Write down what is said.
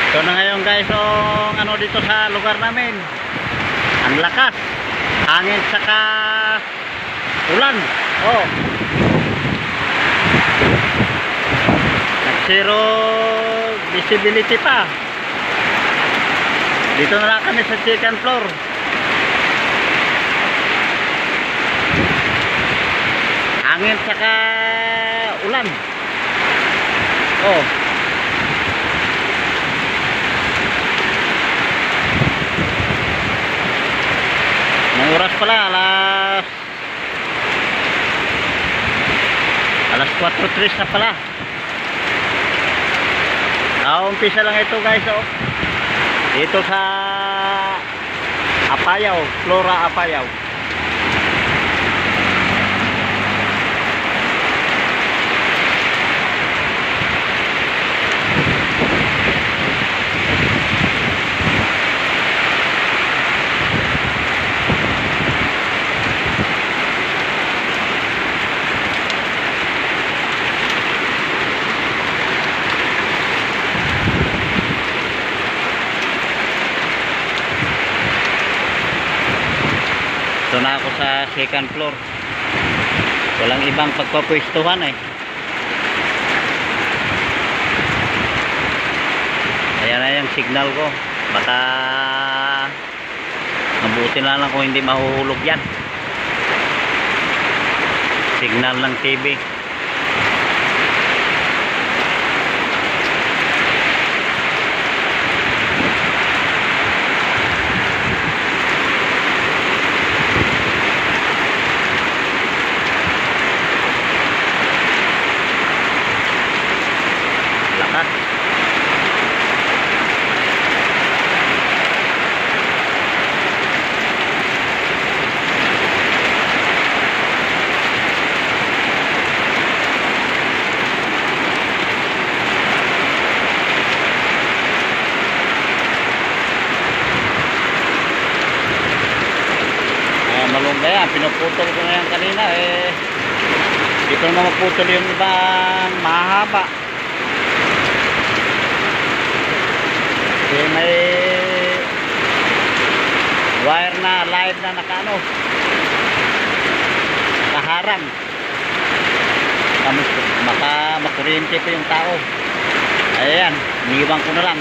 So na ngayon guys, ano dito sa lugar namin, ang lakas hangin saka ulan. Zero visibility pa. Dito na lang kami sa second floor. Hangin saka ulan. Ang oras pala alas 4:03 na pala. Umpisa lang ito guys, dito sa Apayao, Flora Apayao. Ito na ako sa second floor. Walang ibang pagpapwestuhan eh. Ayan na yung signal ko. Baka mabuti na lang kung hindi mahuhulog yan. Signal ng TV. Malunggay yan, pinuputol ko na yan kanina dito naman maputol yung ibang mahaba kasi may wire na live na nakaharang maka makuryente pa yung tao. Ayan, iniwan ko na lang.